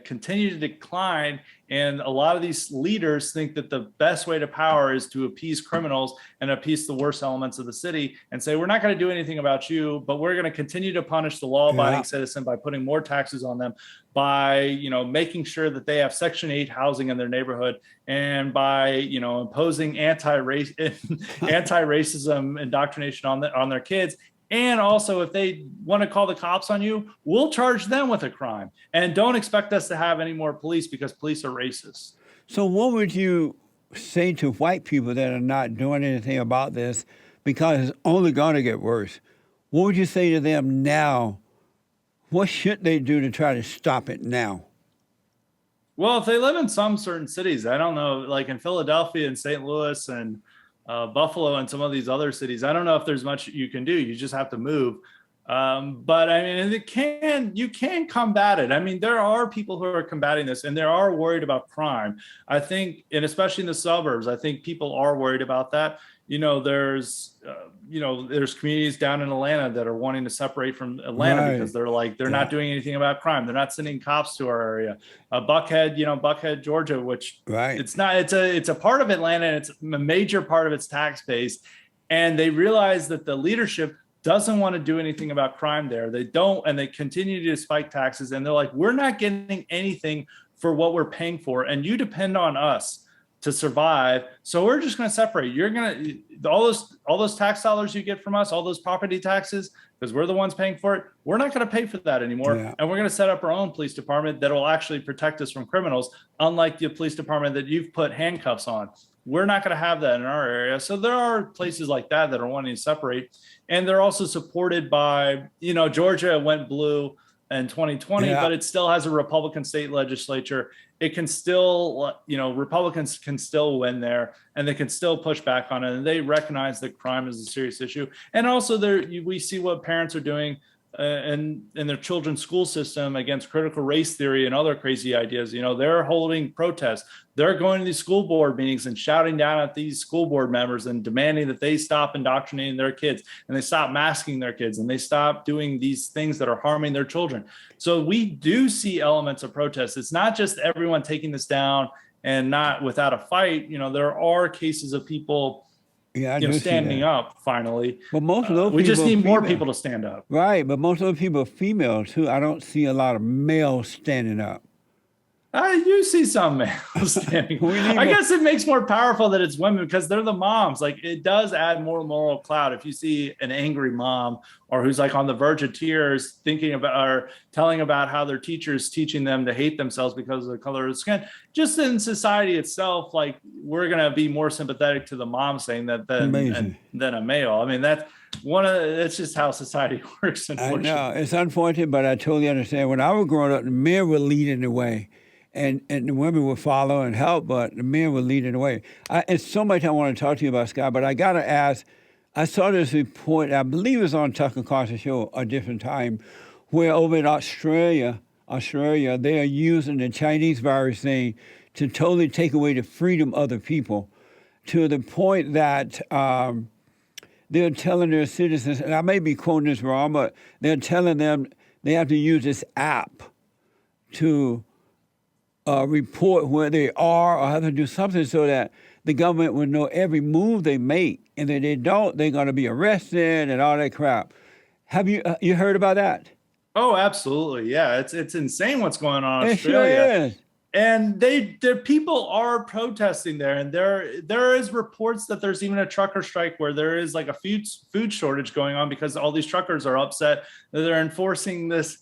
continue to decline. And a lot of these leaders think that the best way to power is to appease criminals and appease the worst elements of the city and say, we're not going to do anything about you, but we're going to continue to punish the law-abiding citizen by putting more taxes on them, by making sure that they have Section 8 housing in their neighborhood, and by imposing anti-racism indoctrination on their kids. And also, if they want to call the cops on you, we'll charge them with a crime. And don't expect us to have any more police, because police are racist. So what would you say to white people that are not doing anything about this, because it's only going to get worse? What would you say to them now? What should they do to try to stop it now? Well, if they live in some certain cities, I don't know, like in Philadelphia and St. Louis and Buffalo and some of these other cities, I don't know if there's much you can do. You just have to move. But I mean, you can combat it. I mean, there are people who are combating this, and they are worried about crime. I think, and especially in the suburbs, I think people are worried about that. There's communities down in Atlanta that are wanting to separate from Atlanta because they're not doing anything about crime. They're not sending cops to our area. Buckhead, Georgia, which it's a part of Atlanta, and it's a major part of its tax base. And they realize that the leadership doesn't want to do anything about crime there. They don't, and they continue to spike taxes. And they're like, we're not getting anything for what we're paying for, and you depend on us to survive. So we're just going to separate. You're going to all those tax dollars you get from us, all those property taxes, because we're the ones paying for it. We're not going to pay for that anymore. Yeah. And we're going to set up our own police department that will actually protect us from criminals, unlike the police department that you've put handcuffs on. We're not going to have that in our area. So there are places like that are wanting to separate. And they're also supported by, Georgia went blue in 2020, but it still has a Republican state legislature. It can still, Republicans can still win there, and they can still push back on it. And they recognize that crime is a serious issue. And also we see what parents are doing in their children's school system against critical race theory and other crazy ideas. They're holding protests. They're going to these school board meetings and shouting down at these school board members and demanding that they stop indoctrinating their kids, and they stop masking their kids, and they stop doing these things that are harming their children. So we do see elements of protest. It's not just everyone taking this down and not without a fight. There are cases of people standing up finally. But most of those we just need more people to stand up. Right, but most of those people are female too. I don't see a lot of males standing up. You see some males standing. I guess it makes more powerful that it's women, because they're the moms. It does add more moral clout if you see an angry mom, or who's on the verge of tears, thinking about or telling about how their teacher's teaching them to hate themselves because of the color of the skin. Just in society itself, we're going to be more sympathetic to the mom saying that than a male. I mean, that's just how society works. Unfortunately. I know it's unfortunate, but I totally understand. When I was growing up, the men were leading the way. And the women would follow and help, but the men were leading the way. It's so much I want to talk to you about, Scott, but I got to ask, I saw this report, I believe it was on Tucker Carlson show a different time, where over in Australia, they are using the Chinese virus thing to totally take away the freedom of the people, to the point that they're telling their citizens, and I may be quoting this wrong, but they're telling them they have to use this app to report where they are, or have to do something so that the government will know every move they make. And if they don't, they're going to be arrested and all that crap. Have you heard about that? Oh, absolutely. Yeah, it's insane what's going on in It Australia. sure is. And their people are protesting there, and there is reports that there's even a trucker strike where there is a food shortage going on because all these truckers are upset that they're enforcing this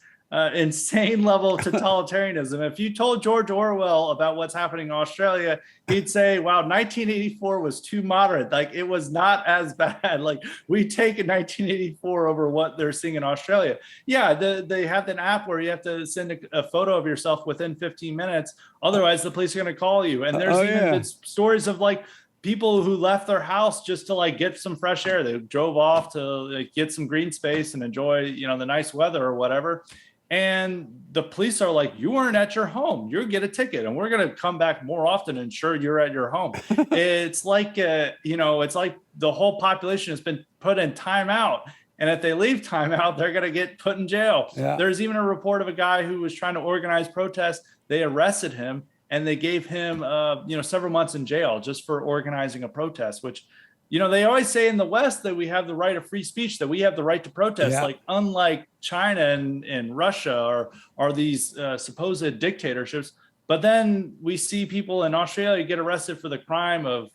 insane level of totalitarianism. If you told George Orwell about what's happening in Australia, he'd say, wow, 1984 was too moderate. Like, it was not as bad. Like, we take 1984 over what they're seeing in Australia. Yeah, they have an app where you have to send a photo of yourself within 15 minutes. Otherwise, the police are going to call you. And there's been stories of like people who left their house just to like get some fresh air. They drove off to like, get some green space and enjoy, you know, the nice weather or whatever. And the police are like, you weren't at your home. You get a ticket, and we're going to come back more often and ensure you're at your home. It's like, you know, it's like the whole population has been put in timeout. And if they leave timeout, they're going to get put in jail. Yeah. There's even a report of a guy who was trying to organize protests. They arrested him and they gave him, you know, several months in jail just for organizing a protest, which, you know, they always say in the West that we have the right of free speech, that we have the right to protest, like unlike China and Russia or these supposed dictatorships. But then we see people in Australia get arrested for the crime of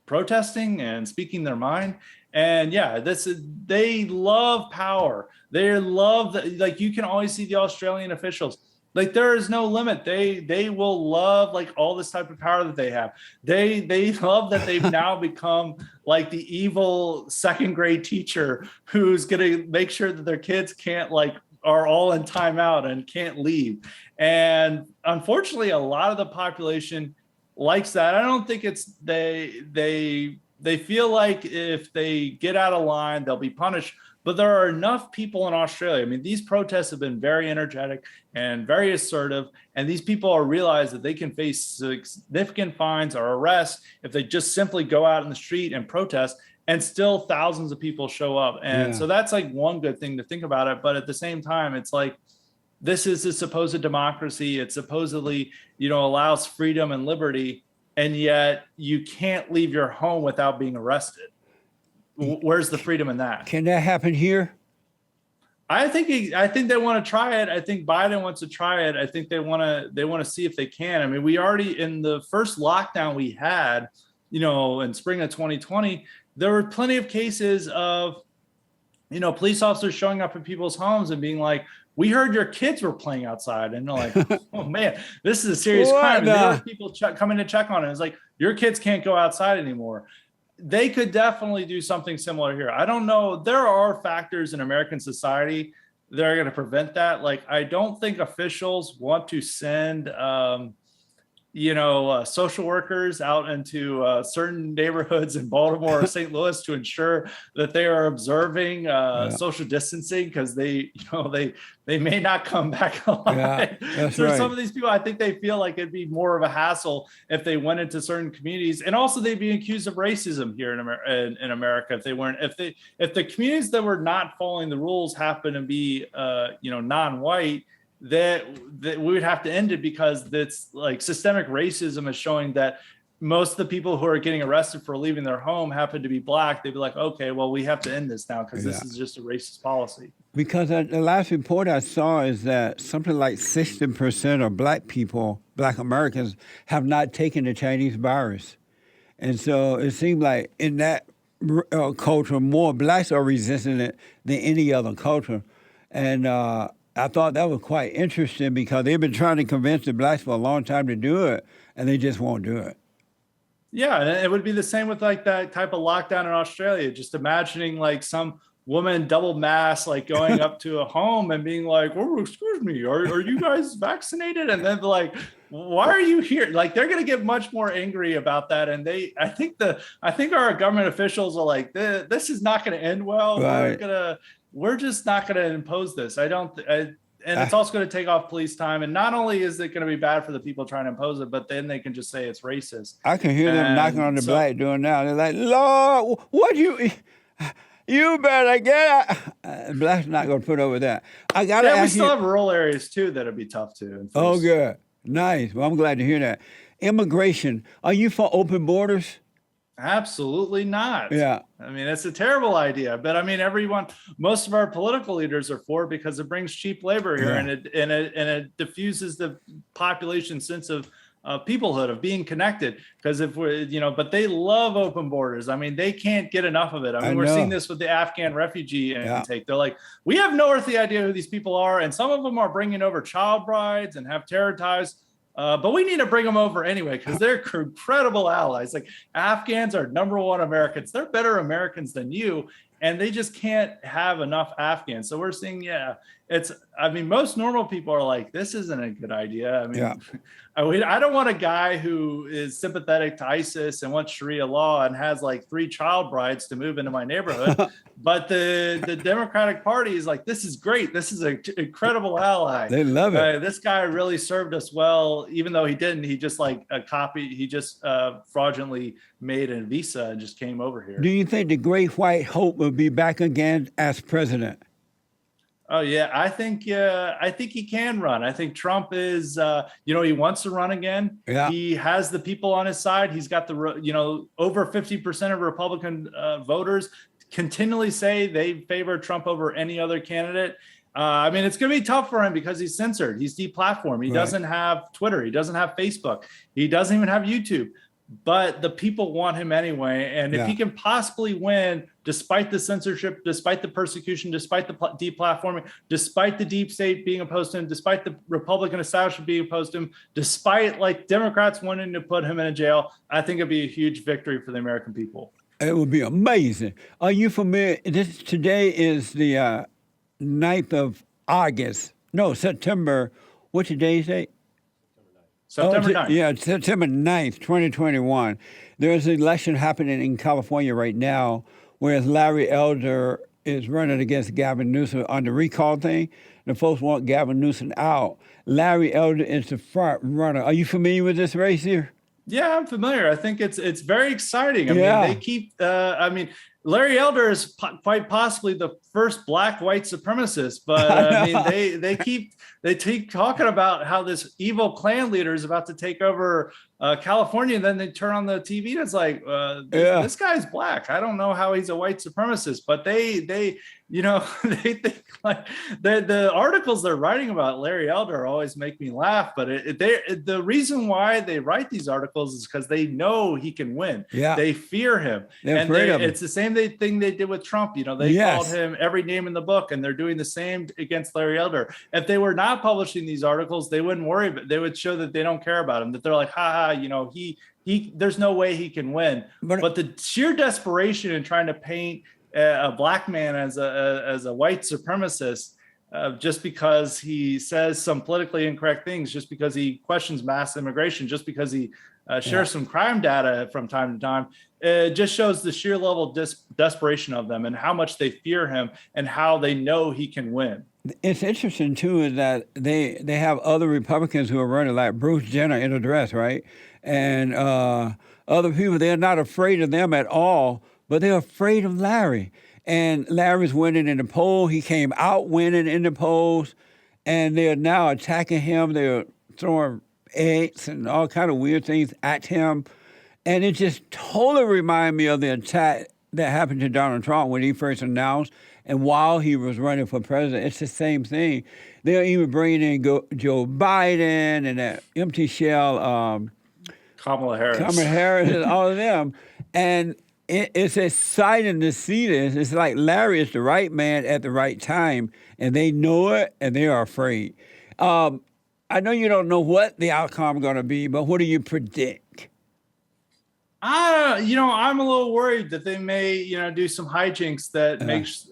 protesting and speaking their mind. And yeah, they love power. They love that. Like, you can always see the Australian officials. Like, there is no limit. They will love like all this type of power that they have. They love that they've now become like the evil second grade teacher who's going to make sure that their kids can't like are all in timeout and can't leave. And unfortunately, a lot of the population likes that. I don't think it's they feel like if they get out of line, they'll be punished. But there are enough people in Australia. I mean, these protests have been very energetic and very assertive. And these people are realize that they can face significant fines or arrests if they just simply go out in the street and protest, and still thousands of people show up. And so that's like one good thing to think about it. But at the same time, it's like, this is a supposed democracy. It supposedly, you know, allows freedom and liberty. And yet you can't leave your home without being arrested. Where's the freedom in that? Can that happen here? I think they want to try it. I think Biden wants to try it. I think they want to see if they can. I mean, we already, in the first lockdown we had, you know, in spring of 2020, there were plenty of cases of, you know, police officers showing up in people's homes and being like, we heard your kids were playing outside. And they're like, oh man, this is a serious crime. And there were people coming to check on it. It's like, your kids can't go outside anymore. They could definitely do something similar here. I don't know. There are factors in American society that are going to prevent that. Like, I don't think officials want to send, social workers out into certain neighborhoods in Baltimore or St. Louis to ensure that they are observing social distancing, because they may not come back alive. So some of these people, I think they feel like it'd be more of a hassle if they went into certain communities, and also they'd be accused of racism here in America if they weren't. If the communities that were not following the rules happen to be non-white, that we would have to end it, because that's like systemic racism is showing that most of the people who are getting arrested for leaving their home happen to be Black. They'd be like, okay, well, we have to end this now because this is just a racist policy. Because the last report I saw is that something like 60% of Black Americans, have not taken the Chinese virus. And so it seems like in that culture, more Blacks are resisting it than any other culture. And I thought that was quite interesting, because they've been trying to convince the Blacks for a long time to do it, and they just won't do it. Yeah, and it would be the same with like that type of lockdown in Australia. Just imagining like some woman double mask, like going up to a home and being like, "Oh, excuse me, are you guys vaccinated?" And then like, "Why are you here?" Like, they're going to get much more angry about that. And I think our government officials are like, "This is not going to end well. Right. We're just not going to impose this." And it's also going to take off police time. And not only is it going to be bad for the people trying to impose it, but then they can just say it's racist. I can hear them knocking on the Black door now. They're like, "Lord, what you better get." Black's not going to put over that. I got to ask you. We still have rural areas too that'd be tough to enforce. Oh, good. Nice. Well, I'm glad to hear that. Immigration. Are you for open borders? Absolutely not. Yeah. I mean, it's a terrible idea, but I mean, most of our political leaders are for it because it brings cheap labor here, and it diffuses the population's sense of peoplehood, of being connected. Because if we're, but they love open borders. I mean, they can't get enough of it. I mean, we're seeing this with the Afghan refugee intake. They're like, we have no earthly idea who these people are. And some of them are bringing over child brides and have terror ties. But we need to bring them over anyway, because they're incredible allies. Like, Afghans are #1 Americans. They're better Americans than you. And they just can't have enough Afghans. So we're seeing, most normal people are like, this isn't a good idea. I mean, I don't want a guy who is sympathetic to ISIS and wants Sharia law and has like 3 child brides to move into my neighborhood. But the Democratic Party is like, this is great. This is an incredible ally. They love it. This guy really served us well, even though he didn't. He just fraudulently made a visa and just came over here. Do you think the Great White Hope will be back again as president? Oh yeah, I think he can run. I think Trump is, he wants to run again. Yeah. He has the people on his side. He's got over 50% of Republican voters continually say they favor Trump over any other candidate. I mean, it's going to be tough for him because he's censored. He's deplatformed. He doesn't have Twitter. He doesn't have Facebook. He doesn't even have YouTube. But the people want him anyway. And if he can possibly win, despite the censorship, despite the persecution, despite the deplatforming, despite the deep state being opposed to him, despite the Republican establishment being opposed to him, despite like Democrats wanting to put him in a jail, I think it'd be a huge victory for the American people. It would be amazing. Are you familiar? Today is the 9th of August. No, September. What's today's date? September 9th. Yeah, September 9th, 2021. There's an election happening in California right now, whereas Larry Elder is running against Gavin Newsom on the recall thing. The folks want Gavin Newsom out. Larry Elder is the front runner. Are you familiar with this race here? Yeah, I'm familiar. I think it's very exciting. I mean, they keep. Larry Elder is quite possibly the first black white supremacist, but I mean, they keep talking about how this evil Klan leader is about to take over California, and then they turn on the TV and it's like, this guy's black. I don't know how he's a white supremacist, but they think like the articles they're writing about Larry Elder always make me laugh. But the reason why they write these articles is because they know he can win. Yeah, they fear him, and it's the same thing they did with Trump. They called him every name in the book, and they're doing the same against Larry Elder. If they were not publishing these articles, they wouldn't worry, but they would show that they don't care about him. That they're like, he there's no way he can win. But the sheer desperation in trying to paint a black man as a white supremacist, just because he says some politically incorrect things, just because he questions mass immigration, just because he shares some crime data from time to time, it just shows the sheer level of desperation of them and how much they fear him and how they know he can win. It's interesting too is that they have other Republicans who are running, like Bruce Jenner in a dress, right? And other people, they're not afraid of them at all, but they're afraid of Larry. And Larry's winning in the poll. He came out winning in the polls, and they're now attacking him. They're throwing eggs and all kind of weird things at him. And it just totally reminds me of the attack that happened to Donald Trump when he first announced, and while he was running for president. It's the same thing. They're even bringing in Joe Biden and that empty shell Kamala Harris and all of them. And it's exciting to see this. It's like Larry is the right man at the right time, and they know it, and they are afraid. I know you don't know what the outcome is going to be, but what do you predict? I'm a little worried that they may, do some hijinks that makes,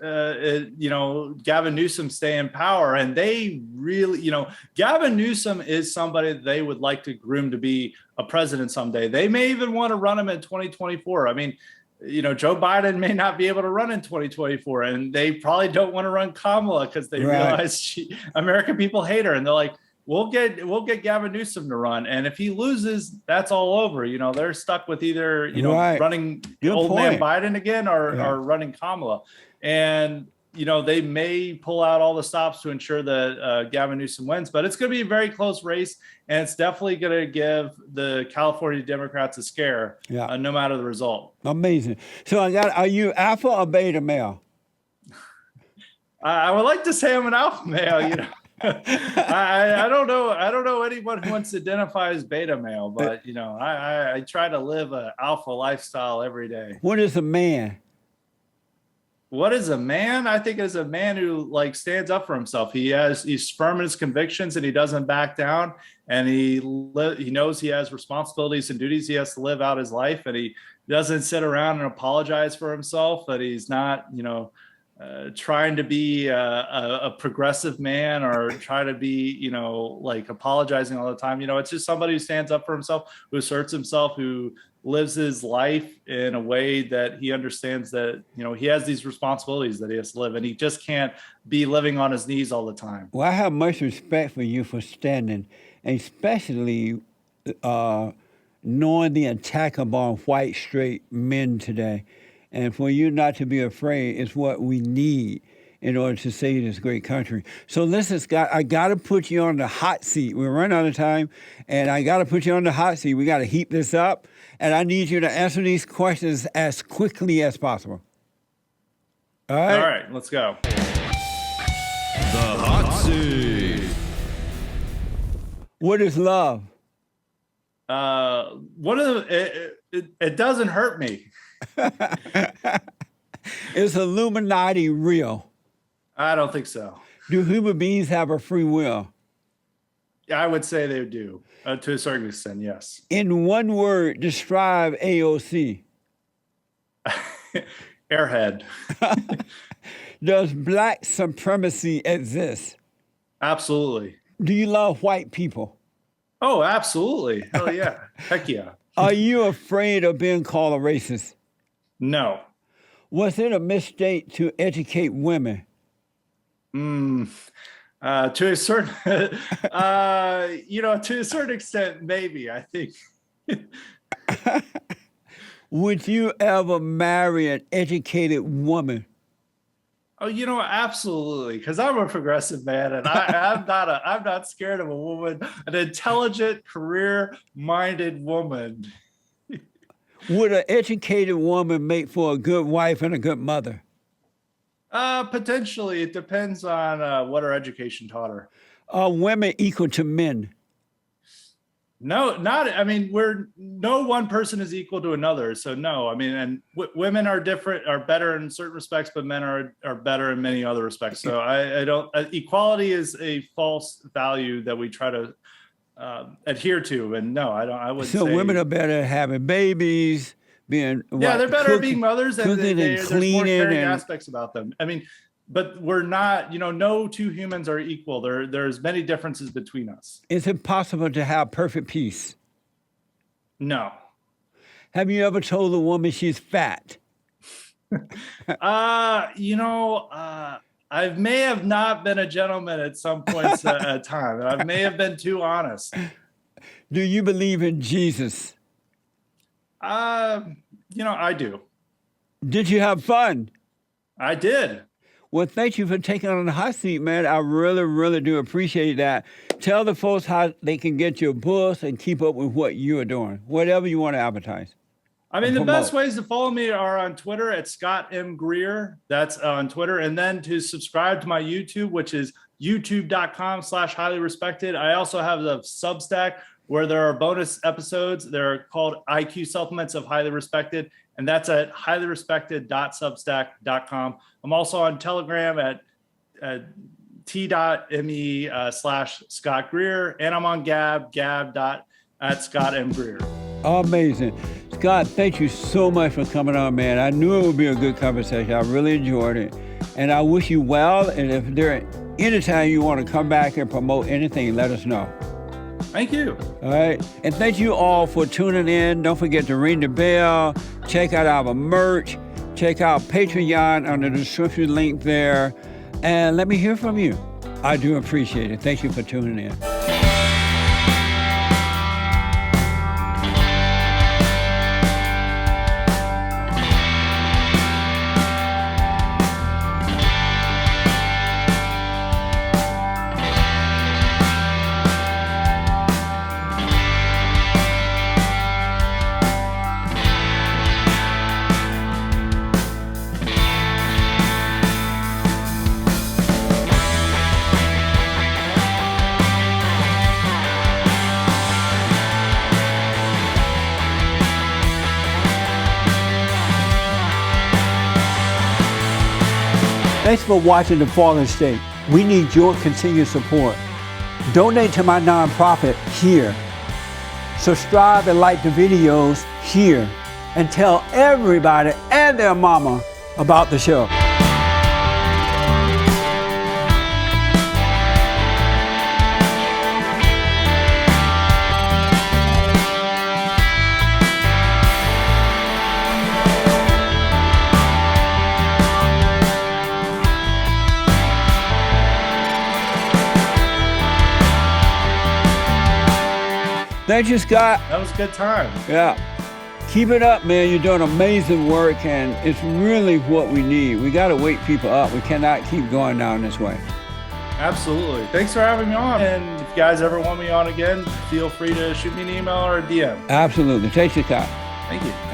Gavin Newsom stay in power. And they really, Gavin Newsom is somebody that they would like to groom to be a president someday. They may even want to run him in 2024. I mean, Joe Biden may not be able to run in 2024, and they probably don't want to run Kamala because they realize American people hate her, and they're like, we'll get Gavin Newsom to run, and if he loses, that's all over. They're stuck with either running man Biden again or running Kamala, and they may pull out all the stops to ensure that Gavin Newsom wins. But it's going to be a very close race, and it's definitely going to give the California Democrats a scare, no matter the result. Amazing. So are you alpha or beta male? I would like to say I'm an alpha male. I don't know. I don't know anyone who wants to identify as beta male, but I try to live an alpha lifestyle every day. What is a man? What is a man? I think is a man who stands up for himself. He's firm in his convictions and he doesn't back down. And he knows he has responsibilities and duties he has to live out his life, and he doesn't sit around and apologize for himself. But he's not, trying to be a progressive man or try to be, apologizing all the time. It's just somebody who stands up for himself, who asserts himself, who lives his life in a way that he understands that, he has these responsibilities that he has to live, and he just can't be living on his knees all the time. Well, I have much respect for you for standing, especially knowing the attack upon white, straight men today. And for you not to be afraid is what we need in order to save this great country. So listen, Scott, I got to put you on the hot seat. We're running out of time, and I got to put you on the hot seat. We got to heat this up, and I need you to answer these questions as quickly as possible. All right? All right, let's go. The hot seat. What is love? It doesn't hurt me. Is Illuminati real? I don't think so. Do human beings have a free will? I would say they do, to a certain extent, yes. In one word, describe AOC. Airhead. Does black supremacy exist? Absolutely. Do you love white people? Oh, absolutely. Hell yeah. Heck yeah. Are you afraid of being called a racist? No. Was it a mistake to educate women? To a certain, to a certain extent, maybe, I think. Would you ever marry an educated woman? Oh, absolutely. Because I'm a progressive man, and I'm not scared of a woman, an intelligent, career-minded woman. Would an educated woman make for a good wife and a good mother? Potentially. It depends on what her education taught her. Are women equal to men? No, not. I mean, no one person is equal to another. So no. I mean, and women are different, are better in certain respects, but men are better in many other respects. So I don't. Equality is a false value that we try to adhere to. And no, I don't. I would. So say, women are better at having babies, being they're better at being mothers, and there's more caring and aspects about them. I mean, but we're not. No two humans are equal. There's many differences between us. Is it possible to have perfect peace? No. Have you ever told a woman she's fat? I may have not been a gentleman at some points at time. I may have been too honest. Do you believe in Jesus? I do. Did you have fun? I did. Well, thank you for taking on the hot seat, man. I really, really do appreciate that. Tell the folks how they can get your books and keep up with what you are doing, whatever you want to advertise. I mean, the best ways to follow me are on Twitter at Scott M. Greer. That's on Twitter. And then to subscribe to my YouTube, which is youtube.com/highly respected. I also have the Substack where there are bonus episodes. They're called IQ Supplements of Highly Respected. And that's at highlyrespected.substack.com. I'm also on Telegram at t.me/Scott Greer. And I'm on gab.at@ScottMGreer. Amazing. Scott, thank you so much for coming on, man. I knew it would be a good conversation. I really enjoyed it. And I wish you well. And if there anytime you want to come back and promote anything, let us know. Thank you. All right. And thank you all for tuning in. Don't forget to ring the bell. Check out our merch. Check out Patreon on the description link there. And let me hear from you. I do appreciate it. Thank you for tuning in. Thanks for watching The Fallen State. We need your continued support. Donate to my nonprofit here. Subscribe and like the videos here. And tell everybody and their mama about the show. Thank you, Scott. That was a good time. Yeah. Keep it up, man. You're doing amazing work, and it's really what we need. We got to wake people up. We cannot keep going down this way. Absolutely. Thanks for having me on. And if you guys ever want me on again, feel free to shoot me an email or a DM. Absolutely. Take your time. Thank you.